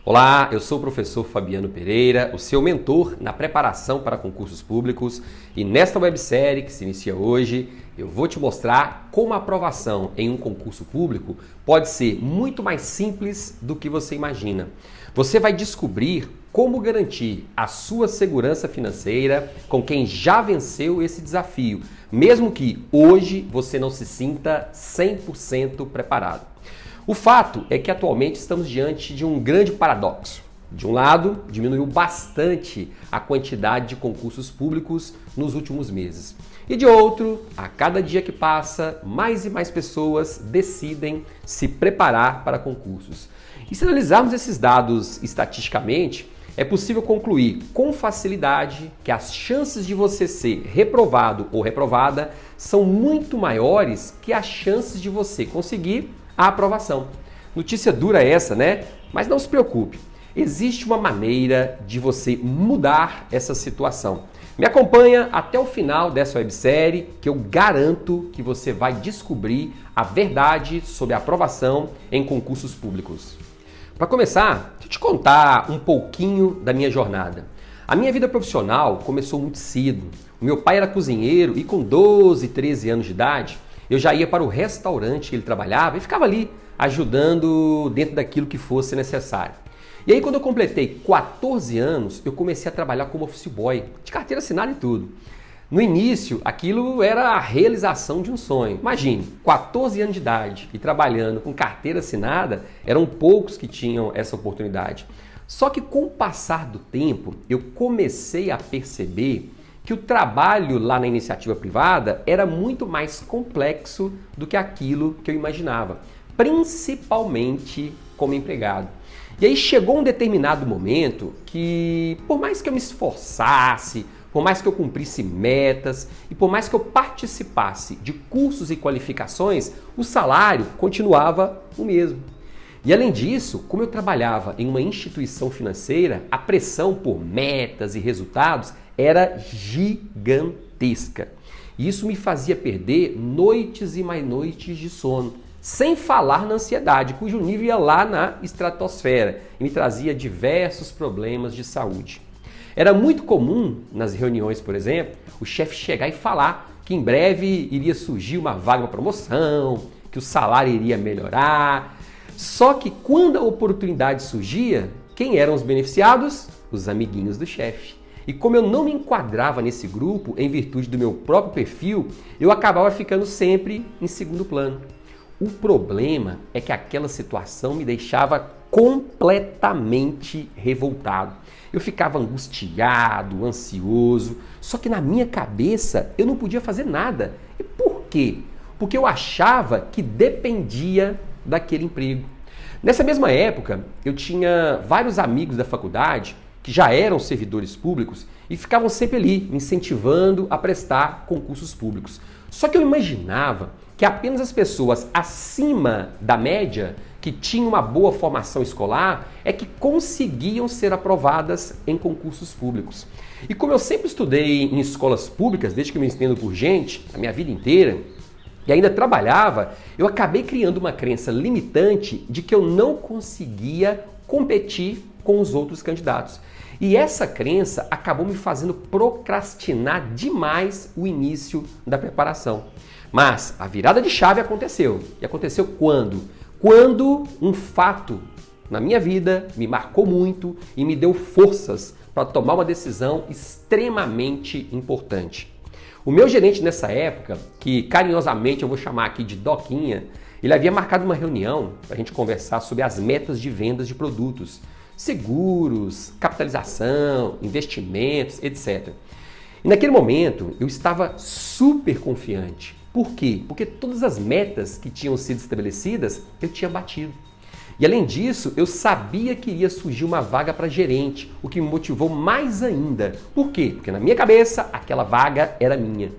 Olá, eu sou o professor Fabiano Pereira, o seu mentor na preparação para concursos públicos, e nesta websérie que se inicia hoje, eu vou te mostrar como a aprovação em um concurso público pode ser muito mais simples do que você imagina. Você vai descobrir como garantir a sua segurança financeira com quem já venceu esse desafio, mesmo que hoje você não se sinta 100% preparado. O fato é que atualmente estamos diante de um grande paradoxo. De um lado, diminuiu bastante a quantidade de concursos públicos nos últimos meses. E de outro, a cada dia que passa, mais e mais pessoas decidem se preparar para concursos. E se analisarmos esses dados estatisticamente, é possível concluir com facilidade que as chances de você ser reprovado ou reprovada são muito maiores que as chances de você conseguir a aprovação. Notícia dura essa, né? Mas não se preocupe, existe uma maneira de você mudar essa situação. Me acompanha até o final dessa websérie que eu garanto que você vai descobrir a verdade sobre a aprovação em concursos públicos. Para começar, deixa eu te contar um pouquinho da minha jornada. A minha vida profissional começou muito cedo. O meu pai era cozinheiro e com 12, 13 anos de idade, eu já ia para o restaurante que ele trabalhava e ficava ali ajudando dentro daquilo que fosse necessário. E aí quando eu completei 14 anos, eu comecei a trabalhar como office boy, de carteira assinada e tudo. No início, aquilo era a realização de um sonho. Imagine, 14 anos de idade e trabalhando com carteira assinada, eram poucos que tinham essa oportunidade. Só que com o passar do tempo, eu comecei a perceber que o trabalho lá na iniciativa privada era muito mais complexo do que aquilo que eu imaginava, principalmente como empregado. E aí chegou um determinado momento que, por mais que eu me esforçasse, por mais que eu cumprisse metas e por mais que eu participasse de cursos e qualificações, o salário continuava o mesmo. E além disso, como eu trabalhava em uma instituição financeira, a pressão por metas e resultados era gigantesca. E isso me fazia perder noites e mais noites de sono, sem falar na ansiedade, cujo nível ia lá na estratosfera e me trazia diversos problemas de saúde. Era muito comum nas reuniões, por exemplo, o chefe chegar e falar que em breve iria surgir uma vaga para promoção, que o salário iria melhorar. Só que quando a oportunidade surgia, quem eram os beneficiados? Os amiguinhos do chefe. E como eu não me enquadrava nesse grupo, em virtude do meu próprio perfil, eu acabava ficando sempre em segundo plano. O problema é que aquela situação me deixava completamente revoltado. Eu ficava angustiado, ansioso, só que na minha cabeça eu não podia fazer nada. E por quê? Porque eu achava que dependia daquele emprego. Nessa mesma época, eu tinha vários amigos da faculdade que já eram servidores públicos e ficavam sempre ali me incentivando a prestar concursos públicos. Só que eu imaginava que apenas as pessoas acima da média, que tinham uma boa formação escolar, é que conseguiam ser aprovadas em concursos públicos. E como eu sempre estudei em escolas públicas, desde que eu me entendo por gente, a minha vida inteira, e ainda trabalhava, eu acabei criando uma crença limitante de que eu não conseguia competir com os outros candidatos. E essa crença acabou me fazendo procrastinar demais o início da preparação. Mas a virada de chave aconteceu. E aconteceu quando? Quando um fato na minha vida me marcou muito e me deu forças para tomar uma decisão extremamente importante. O meu gerente nessa época, que carinhosamente eu vou chamar aqui de Doquinha, ele havia marcado uma reunião para a gente conversar sobre as metas de vendas de produtos, seguros, capitalização, investimentos, etc. E naquele momento eu estava super confiante. Por quê? Porque todas as metas que tinham sido estabelecidas eu tinha batido. E além disso, eu sabia que iria surgir uma vaga para gerente, o que me motivou mais ainda. Por quê? Porque na minha cabeça aquela vaga era minha.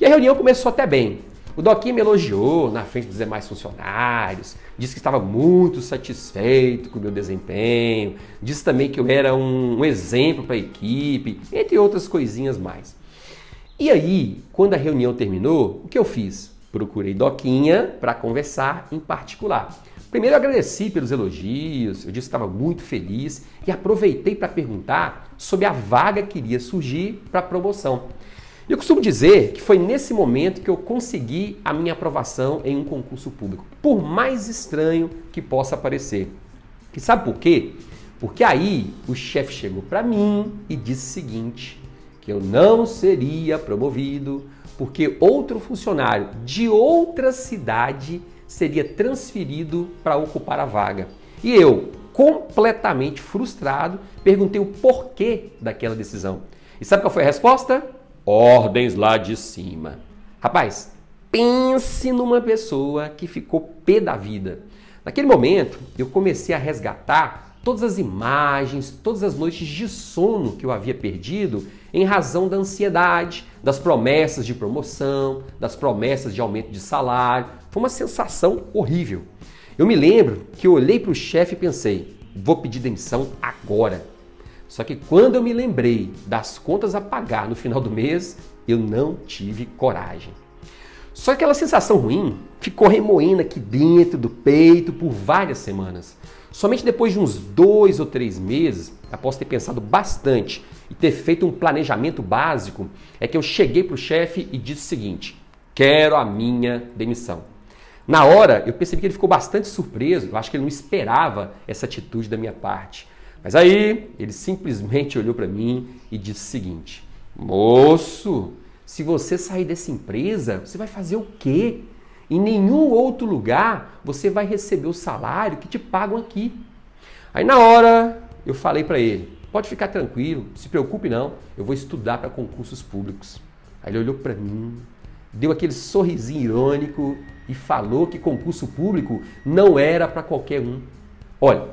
E a reunião começou até bem. O Doquinha me elogiou na frente dos demais funcionários, disse que estava muito satisfeito com o meu desempenho, disse também que eu era um exemplo para a equipe, entre outras coisinhas mais. E aí, quando a reunião terminou, o que eu fiz? Procurei Doquinha para conversar em particular. Primeiro eu agradeci pelos elogios, eu disse que estava muito feliz e aproveitei para perguntar sobre a vaga que iria surgir para a promoção. Eu costumo dizer que foi nesse momento que eu consegui a minha aprovação em um concurso público, por mais estranho que possa parecer. E sabe por quê? Porque aí o chefe chegou para mim e disse o seguinte, que eu não seria promovido porque outro funcionário de outra cidade seria transferido para ocupar a vaga. E eu, completamente frustrado, perguntei o porquê daquela decisão. E sabe qual foi a resposta? Ordens lá de cima. Rapaz, pense numa pessoa que ficou pé da vida. Naquele momento, eu comecei a resgatar todas as imagens, todas as noites de sono que eu havia perdido em razão da ansiedade, das promessas de promoção, das promessas de aumento de salário. Foi uma sensação horrível. Eu me lembro que eu olhei para o chefe e pensei, vou pedir demissão agora. Só que quando eu me lembrei das contas a pagar no final do mês, eu não tive coragem. Só que aquela sensação ruim ficou remoendo aqui dentro do peito por várias semanas. Somente depois de uns 2 ou 3 meses, após ter pensado bastante e ter feito um planejamento básico, é que eu cheguei para o chefe e disse o seguinte, quero a minha demissão. Na hora, eu percebi que ele ficou bastante surpreso, eu acho que ele não esperava essa atitude da minha parte. Mas aí, ele simplesmente olhou para mim e disse o seguinte, moço, se você sair dessa empresa, você vai fazer o quê? Em nenhum outro lugar você vai receber o salário que te pagam aqui. Aí na hora eu falei para ele, pode ficar tranquilo, não se preocupe não, eu vou estudar para concursos públicos. Aí ele olhou para mim, deu aquele sorrisinho irônico e falou que concurso público não era para qualquer um. Olha,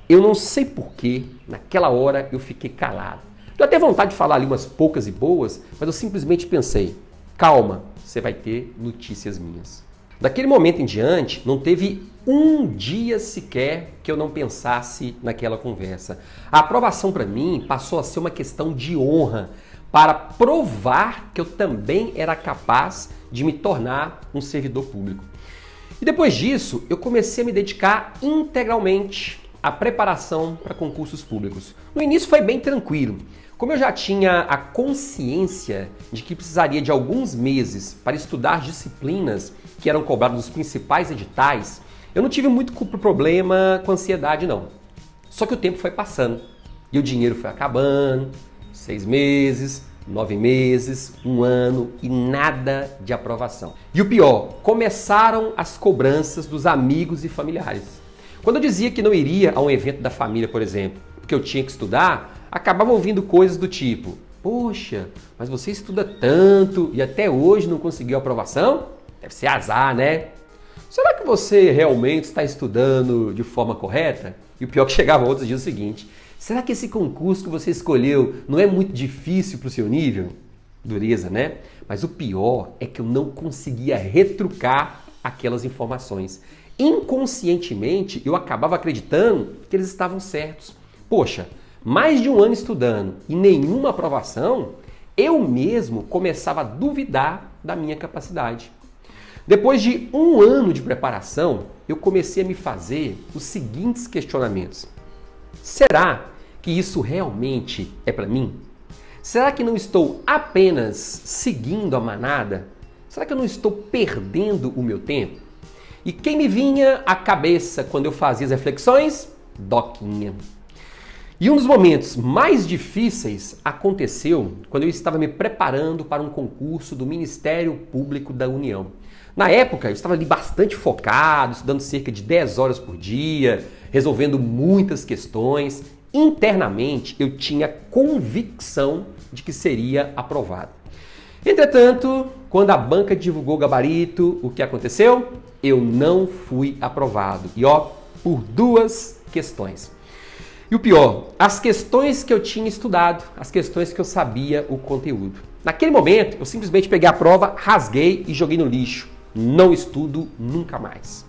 eu não sei porquê, naquela hora eu fiquei calado. Deu até vontade de falar ali umas poucas e boas, mas eu simplesmente pensei, calma, você vai ter notícias minhas. Daquele momento em diante, não teve um dia sequer que eu não pensasse naquela conversa. A aprovação para mim passou a ser uma questão de honra para provar que eu também era capaz de me tornar um servidor público. E depois disso, eu comecei a me dedicar integralmente à preparação para concursos públicos. No início foi bem tranquilo. Como eu já tinha a consciência de que precisaria de alguns meses para estudar disciplinas que eram cobradas nos principais editais, eu não tive muito problema com ansiedade não. Só que o tempo foi passando e o dinheiro foi acabando, 6 meses, 9 meses, 1 ano e nada de aprovação. E o pior, começaram as cobranças dos amigos e familiares. Quando eu dizia que não iria a um evento da família, por exemplo, porque eu tinha que estudar, acabava ouvindo coisas do tipo, poxa, mas você estuda tanto e até hoje não conseguiu aprovação? Deve ser azar, né? Será que você realmente está estudando de forma correta? E o pior que chegava outros dias o seguinte, será que esse concurso que você escolheu não é muito difícil para o seu nível? Dureza, né? Mas o pior é que eu não conseguia retrucar aquelas informações. Inconscientemente, eu acabava acreditando que eles estavam certos. Poxa, mais de 1 ano estudando e nenhuma aprovação, eu mesmo começava a duvidar da minha capacidade. Depois de 1 ano de preparação, eu comecei a me fazer os seguintes questionamentos. Será que isso realmente é para mim? Será que não estou apenas seguindo a manada? Será que eu não estou perdendo o meu tempo? E quem me vinha à cabeça quando eu fazia as reflexões? Doquinha. E um dos momentos mais difíceis aconteceu quando eu estava me preparando para um concurso do Ministério Público da União. Na época, eu estava ali bastante focado, estudando cerca de 10 horas por dia, resolvendo muitas questões. Internamente, eu tinha convicção de que seria aprovado. Entretanto, quando a banca divulgou o gabarito, o que aconteceu? Eu não fui aprovado. E por 2 questões. E o pior, as questões que eu tinha estudado, as questões que eu sabia o conteúdo. Naquele momento, eu simplesmente peguei a prova, rasguei e joguei no lixo. Não estudo nunca mais.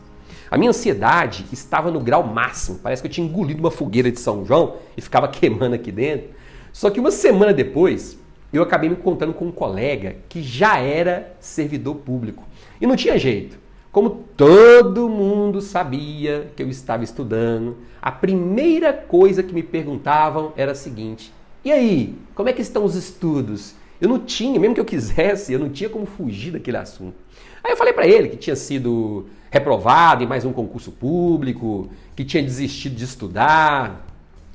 A minha ansiedade estava no grau máximo. Parece que eu tinha engolido uma fogueira de São João e ficava queimando aqui dentro. Só que uma semana depois, eu acabei me encontrando com um colega que já era servidor público. E não tinha jeito. Como todo mundo sabia que eu estava estudando, a primeira coisa que me perguntavam era a seguinte: e aí, como é que estão os estudos? Eu não tinha, mesmo que eu quisesse, eu não tinha como fugir daquele assunto. Aí eu falei para ele que tinha sido reprovado em mais um concurso público, que tinha desistido de estudar.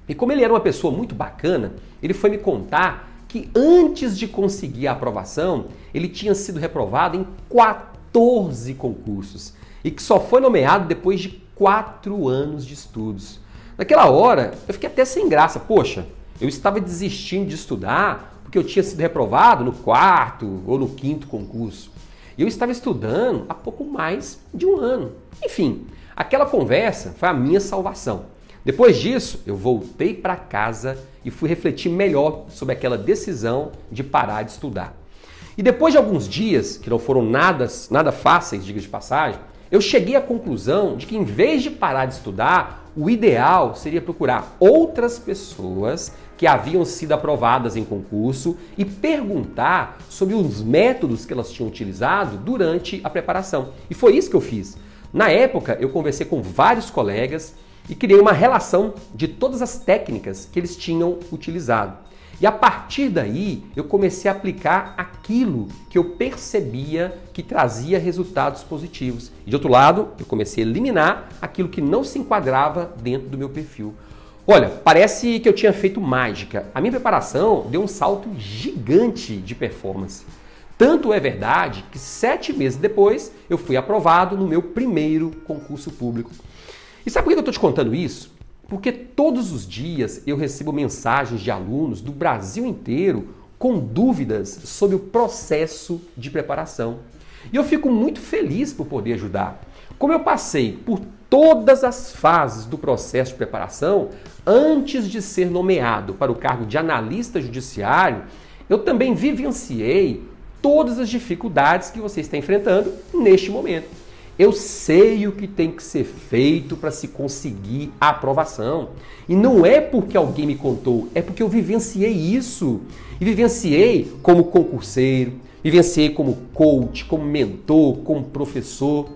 E como ele era uma pessoa muito bacana, ele foi me contar que antes de conseguir a aprovação, ele tinha sido reprovado em 14 concursos e que só foi nomeado depois de 4 anos de estudos. Naquela hora, eu fiquei até sem graça. Poxa, eu estava desistindo de estudar porque eu tinha sido reprovado no 4º ou no 5º concurso. E eu estava estudando há pouco mais de um ano. Enfim, aquela conversa foi a minha salvação. Depois disso, eu voltei para casa e fui refletir melhor sobre aquela decisão de parar de estudar. E depois de alguns dias, que não foram nada fáceis, diga de passagem, eu cheguei à conclusão de que em vez de parar de estudar, o ideal seria procurar outras pessoas que haviam sido aprovadas em concurso e perguntar sobre os métodos que elas tinham utilizado durante a preparação. E foi isso que eu fiz. Na época, eu conversei com vários colegas e criei uma relação de todas as técnicas que eles tinham utilizado. E a partir daí, eu comecei a aplicar aquilo que eu percebia que trazia resultados positivos. E de outro lado, eu comecei a eliminar aquilo que não se enquadrava dentro do meu perfil. Olha, parece que eu tinha feito mágica. A minha preparação deu um salto gigante de performance. Tanto é verdade que 7 meses depois, eu fui aprovado no meu primeiro concurso público. E sabe por que eu estou te contando isso? Porque todos os dias eu recebo mensagens de alunos do Brasil inteiro com dúvidas sobre o processo de preparação. E eu fico muito feliz por poder ajudar. Como eu passei por todas as fases do processo de preparação, antes de ser nomeado para o cargo de analista judiciário, eu também vivenciei todas as dificuldades que você está enfrentando neste momento. Eu sei o que tem que ser feito para se conseguir a aprovação. E não é porque alguém me contou, é porque eu vivenciei isso. E vivenciei como concurseiro, vivenciei como coach, como mentor, como professor.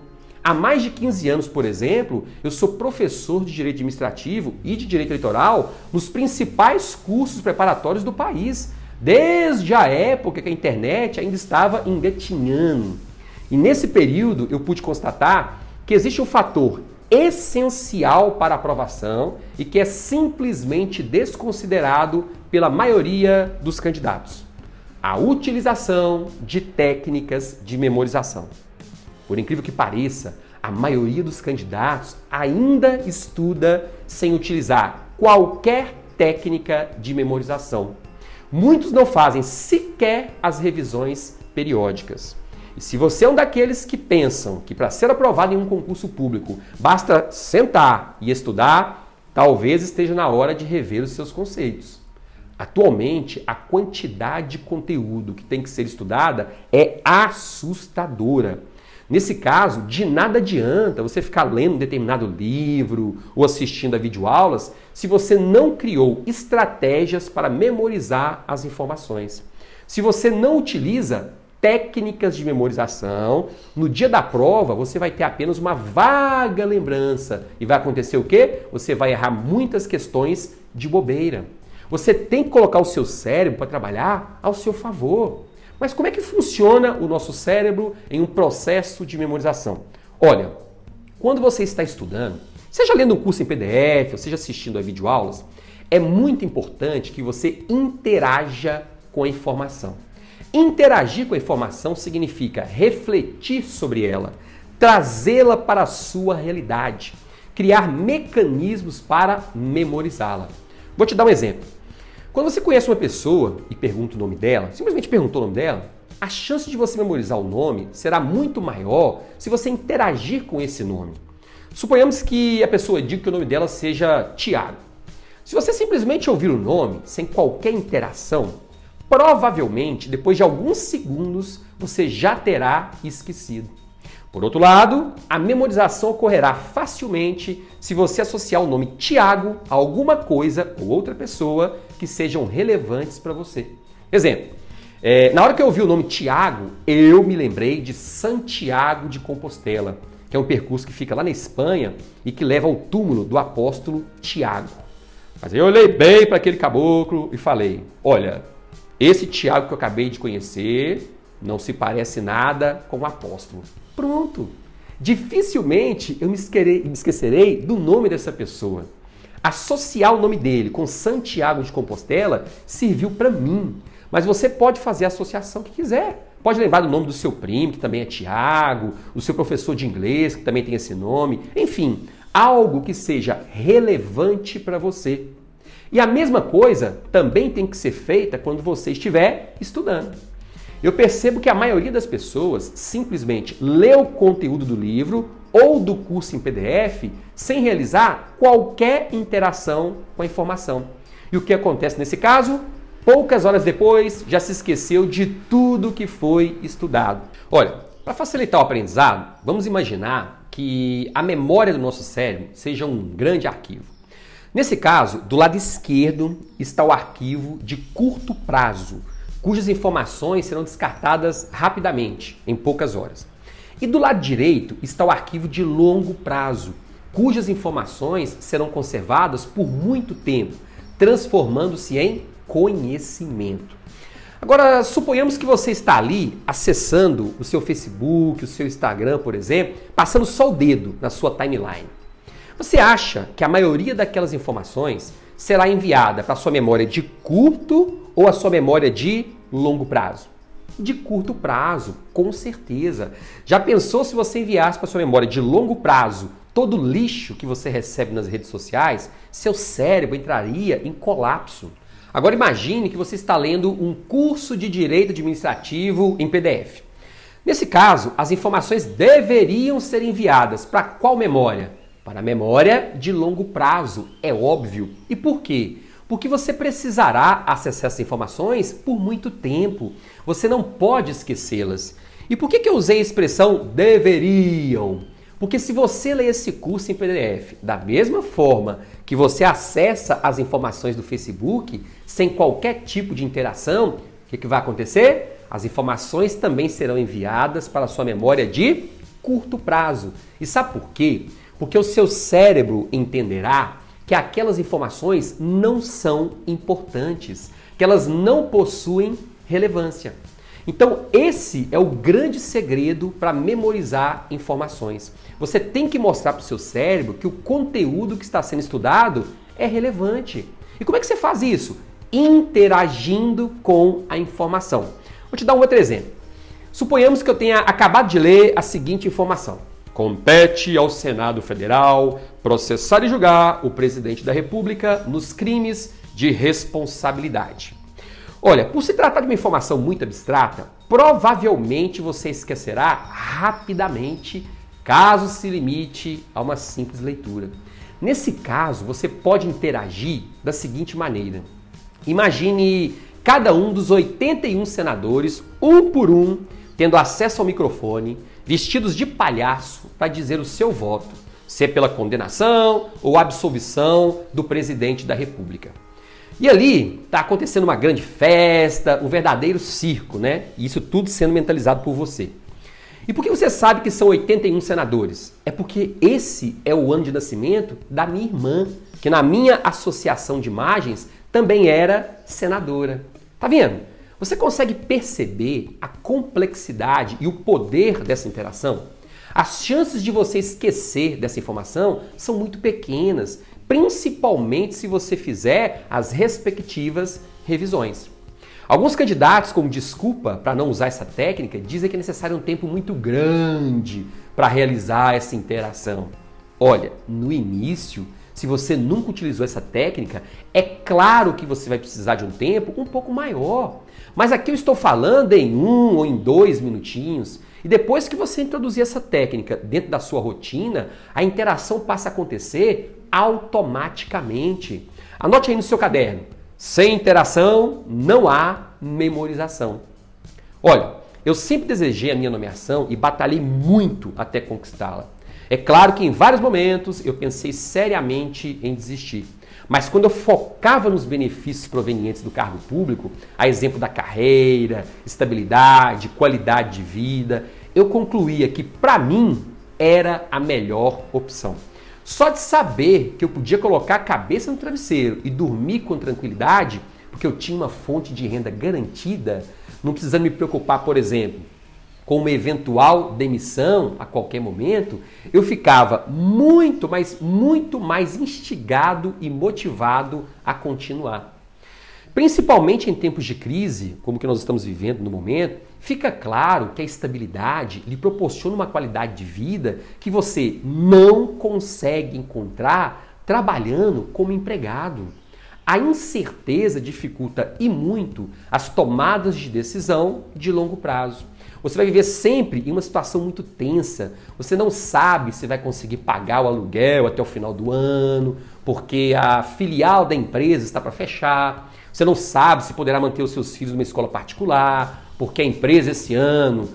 Há mais de 15 anos, por exemplo, eu sou professor de Direito Administrativo e de Direito Eleitoral nos principais cursos preparatórios do país, desde a época que a internet ainda estava engatinhando. E nesse período eu pude constatar que existe um fator essencial para a aprovação e que é simplesmente desconsiderado pela maioria dos candidatos: a utilização de técnicas de memorização. Por incrível que pareça, a maioria dos candidatos ainda estuda sem utilizar qualquer técnica de memorização. Muitos não fazem sequer as revisões periódicas. E se você é um daqueles que pensam que para ser aprovado em um concurso público basta sentar e estudar, talvez esteja na hora de rever os seus conceitos. Atualmente, a quantidade de conteúdo que tem que ser estudada é assustadora. Nesse caso, de nada adianta você ficar lendo um determinado livro ou assistindo a videoaulas se você não criou estratégias para memorizar as informações. Se você não utiliza técnicas de memorização, no dia da prova você vai ter apenas uma vaga lembrança. E vai acontecer o quê? Você vai errar muitas questões de bobeira. Você tem que colocar o seu cérebro para trabalhar ao seu favor. Mas como é que funciona o nosso cérebro em um processo de memorização? Olha, quando você está estudando, seja lendo um curso em PDF, ou seja assistindo a videoaulas, é muito importante que você interaja com a informação. Interagir com a informação significa refletir sobre ela, trazê-la para a sua realidade, criar mecanismos para memorizá-la. Vou te dar um exemplo. Quando você conhece uma pessoa e pergunta o nome dela, simplesmente perguntou o nome dela, a chance de você memorizar o nome será muito maior se você interagir com esse nome. Suponhamos que a pessoa diga que o nome dela seja Tiago. Se você simplesmente ouvir o nome, sem qualquer interação, provavelmente, depois de alguns segundos, você já terá esquecido. Por outro lado, a memorização ocorrerá facilmente se você associar o nome Tiago a alguma coisa ou outra pessoa que sejam relevantes para você. Exemplo, na hora que eu ouvi o nome Tiago, eu me lembrei de Santiago de Compostela. que é um percurso que fica lá na Espanha e que leva ao túmulo do apóstolo Tiago. Mas eu olhei bem para aquele caboclo e falei, olha, esse Tiago que eu acabei de conhecer não se parece nada com o apóstolo. Pronto! Dificilmente eu me esquecerei do nome dessa pessoa. Associar o nome dele com Santiago de Compostela serviu para mim. Mas você pode fazer a associação que quiser. Pode lembrar do nome do seu primo, que também é Tiago, o seu professor de inglês, que também tem esse nome. Enfim, algo que seja relevante para você. E a mesma coisa também tem que ser feita quando você estiver estudando. Eu percebo que a maioria das pessoas simplesmente lê o conteúdo do livro ou do curso em PDF sem realizar qualquer interação com a informação. E o que acontece nesse caso? Poucas horas depois, já se esqueceu de tudo que foi estudado. Olha, para facilitar o aprendizado, vamos imaginar que a memória do nosso cérebro seja um grande arquivo. Nesse caso, do lado esquerdo está o arquivo de curto prazo, cujas informações serão descartadas rapidamente, em poucas horas. E do lado direito está o arquivo de longo prazo, cujas informações serão conservadas por muito tempo, transformando-se em conhecimento. Agora, suponhamos que você está ali acessando o seu Facebook, o seu Instagram, por exemplo, passando só o dedo na sua timeline. Você acha que a maioria daquelas informações será enviada para a sua memória de curto ou a sua memória de longo prazo? De curto prazo, com certeza. Já pensou se você enviasse para a sua memória de longo prazo todo o lixo que você recebe nas redes sociais? Seu cérebro entraria em colapso. Agora imagine que você está lendo um curso de Direito Administrativo em PDF. Nesse caso, as informações deveriam ser enviadas para qual memória? Para a memória de longo prazo, é óbvio. E por quê? Porque você precisará acessar essas informações por muito tempo. Você não pode esquecê-las. E por que eu usei a expressão deveriam? Porque se você lê esse curso em PDF da mesma forma que você acessa as informações do Facebook, sem qualquer tipo de interação, o que vai acontecer? As informações também serão enviadas para a sua memória de curto prazo. E sabe por quê? Porque o seu cérebro entenderá que aquelas informações não são importantes, que elas não possuem relevância. Então, esse é o grande segredo para memorizar informações. Você tem que mostrar para o seu cérebro que o conteúdo que está sendo estudado é relevante. E como é que você faz isso? Interagindo com a informação. Vou te dar um outro exemplo. Suponhamos que eu tenha acabado de ler a seguinte informação. Compete ao Senado Federal processar e julgar o presidente da República nos crimes de responsabilidade. Olha, por se tratar de uma informação muito abstrata, provavelmente você esquecerá rapidamente, caso se limite a uma simples leitura. Nesse caso, você pode interagir da seguinte maneira. Imagine cada um dos 81 senadores, um por um, tendo acesso ao microfone, vestidos de palhaço para dizer o seu voto, se é pela condenação ou absolvição do presidente da República. E ali está acontecendo uma grande festa, um verdadeiro circo, né? E isso tudo sendo mentalizado por você. E por que você sabe que são 81 senadores? É porque esse é o ano de nascimento da minha irmã, que na minha associação de imagens também era senadora. Tá vendo? Você consegue perceber a complexidade e o poder dessa interação? As chances de você esquecer dessa informação são muito pequenas, principalmente se você fizer as respectivas revisões. Alguns candidatos, como desculpa para não usar essa técnica, dizem que é necessário um tempo muito grande para realizar essa interação. Olha, no início, se você nunca utilizou essa técnica, é claro que você vai precisar de um tempo um pouco maior. Mas aqui eu estou falando em 1 ou em 2 minutinhos. E depois que você introduzir essa técnica dentro da sua rotina, a interação passa a acontecer automaticamente. Anote aí no seu caderno. Sem interação, não há memorização. Olha, eu sempre desejei a minha nomeação e batalhei muito até conquistá-la. É claro que em vários momentos eu pensei seriamente em desistir. Mas quando eu focava nos benefícios provenientes do cargo público, a exemplo da carreira, estabilidade, qualidade de vida, eu concluía que, para mim, era a melhor opção. Só de saber que eu podia colocar a cabeça no travesseiro e dormir com tranquilidade, porque eu tinha uma fonte de renda garantida, não precisando me preocupar, por exemplo, com uma eventual demissão a qualquer momento, eu ficava muito mais instigado e motivado a continuar. Principalmente em tempos de crise, como que nós estamos vivendo no momento, fica claro que a estabilidade lhe proporciona uma qualidade de vida que você não consegue encontrar trabalhando como empregado. A incerteza dificulta e muito as tomadas de decisão de longo prazo. Você vai viver sempre em uma situação muito tensa. Você não sabe se vai conseguir pagar o aluguel até o final do ano, porque a filial da empresa está para fechar. Você não sabe se poderá manter os seus filhos numa escola particular, porque a empresa esse ano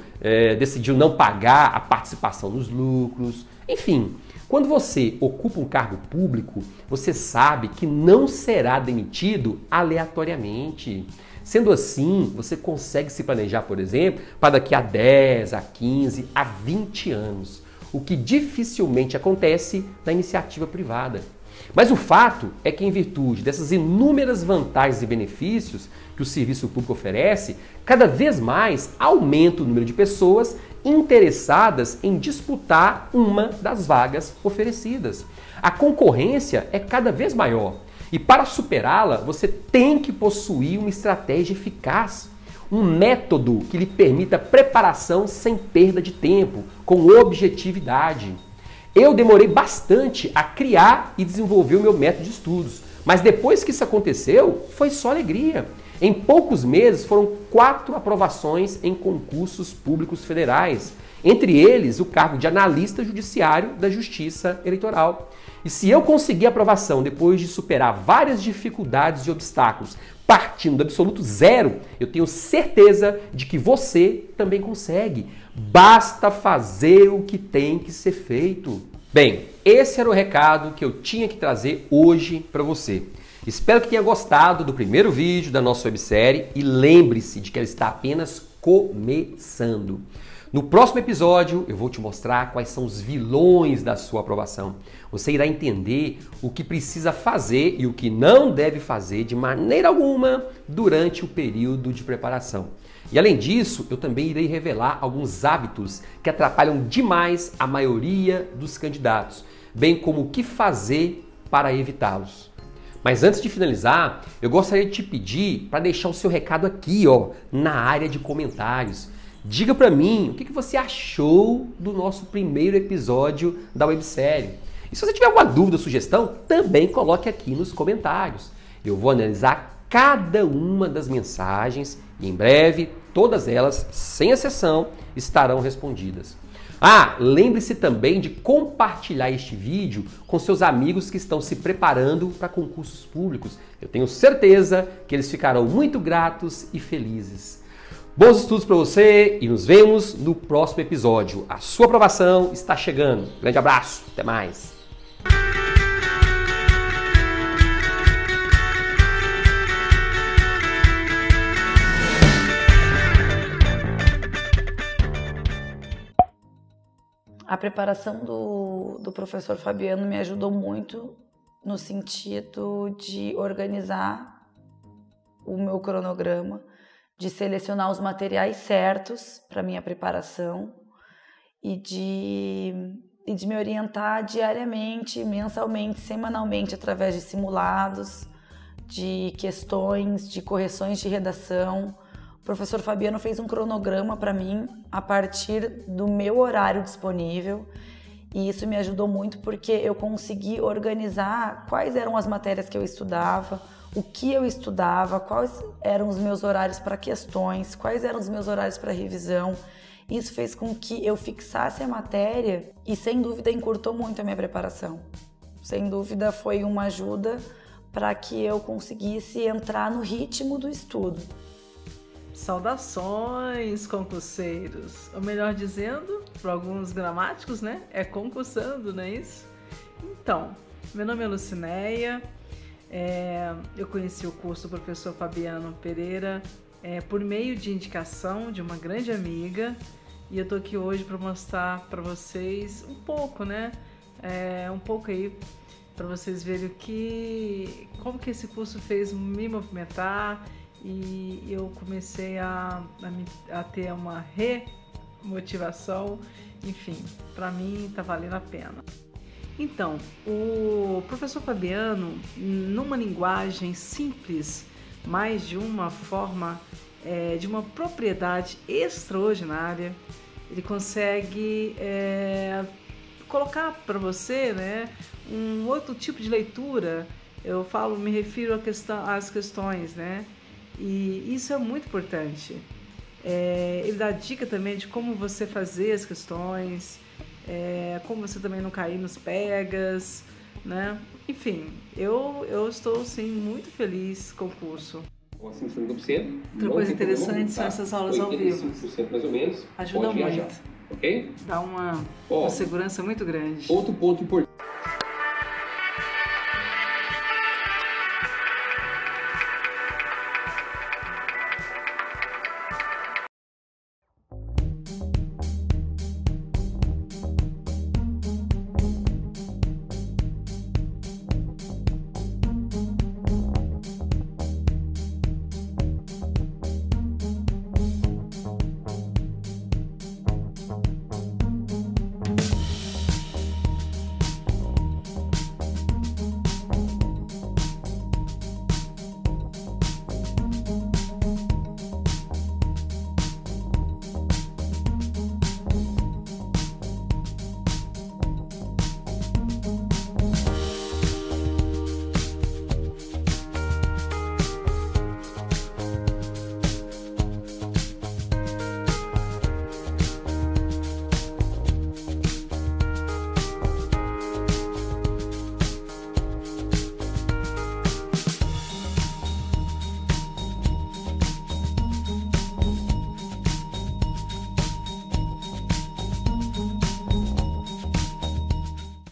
decidiu não pagar a participação nos lucros. Enfim, quando você ocupa um cargo público, você sabe que não será demitido aleatoriamente. Sendo assim, você consegue se planejar, por exemplo, para daqui a 10, a 15, a 20 anos, o que dificilmente acontece na iniciativa privada. Mas o fato é que, em virtude dessas inúmeras vantagens e benefícios que o serviço público oferece, cada vez mais aumenta o número de pessoas interessadas em disputar uma das vagas oferecidas. A concorrência é cada vez maior e, para superá-la, você tem que possuir uma estratégia eficaz, um método que lhe permita preparação sem perda de tempo, com objetividade. Eu demorei bastante a criar e desenvolver o meu método de estudos, mas depois que isso aconteceu, foi só alegria. Em poucos meses foram 4 aprovações em concursos públicos federais, entre eles o cargo de analista judiciário da Justiça Eleitoral. E se eu conseguir aprovação depois de superar várias dificuldades e obstáculos, partindo do absoluto zero, eu tenho certeza de que você também consegue. Basta fazer o que tem que ser feito. Bem, esse era o recado que eu tinha que trazer hoje para você. Espero que tenha gostado do primeiro vídeo da nossa websérie e lembre-se de que ela está apenas começando. No próximo episódio eu vou te mostrar quais são os vilões da sua aprovação. Você irá entender o que precisa fazer e o que não deve fazer de maneira alguma durante o período de preparação. E além disso, eu também irei revelar alguns hábitos que atrapalham demais a maioria dos candidatos, bem como o que fazer para evitá-los. Mas antes de finalizar, eu gostaria de te pedir para deixar o seu recado aqui, na área de comentários. Diga para mim o que você achou do nosso primeiro episódio da websérie. E se você tiver alguma dúvida ou sugestão, também coloque aqui nos comentários. Eu vou analisar cada uma das mensagens e em breve todas elas, sem exceção, estarão respondidas. Lembre-se também de compartilhar este vídeo com seus amigos que estão se preparando para concursos públicos. Eu tenho certeza que eles ficarão muito gratos e felizes. Bons estudos para você e nos vemos no próximo episódio. A sua aprovação está chegando. Grande abraço, até mais. A preparação do professor Fabiano me ajudou muito no sentido de organizar o meu cronograma, de selecionar os materiais certos para minha preparação e de me orientar diariamente, mensalmente, semanalmente, através de simulados, de questões, de correções de redação. O professor Fabiano fez um cronograma para mim a partir do meu horário disponível e isso me ajudou muito porque eu consegui organizar quais eram as matérias que eu estudava, o que eu estudava, quais eram os meus horários para questões, quais eram os meus horários para revisão. Isso fez com que eu fixasse a matéria e, sem dúvida, encurtou muito a minha preparação. Sem dúvida, foi uma ajuda para que eu conseguisse entrar no ritmo do estudo. Saudações, concurseiros! Ou melhor dizendo, para alguns gramáticos, né? É concursando, não é isso? Então, meu nome é Lucinéia, eu conheci o curso do professor Fabiano Pereira por meio de indicação de uma grande amiga E eu tô aqui hoje para mostrar para vocês um pouco, né? Um pouco aí para vocês verem como que esse curso fez me movimentar, e eu comecei a ter uma remotivação. Enfim, para mim tá valendo a pena. Então, o professor Fabiano, numa linguagem simples, mas de uma forma, de uma propriedade extraordinária, ele consegue colocar para você, né, um outro tipo de leitura. Me refiro às questões, né? E isso é muito importante. Ele dá dica também de como você fazer as questões, como você também não cair nos pegas, né? Enfim, eu estou sim muito feliz com o curso. Acima de 50%. Outra coisa interessante são essas aulas ao vivo. 85% mais ou menos. Ajuda muito. Ok? Dá uma segurança muito grande. Outro ponto importante.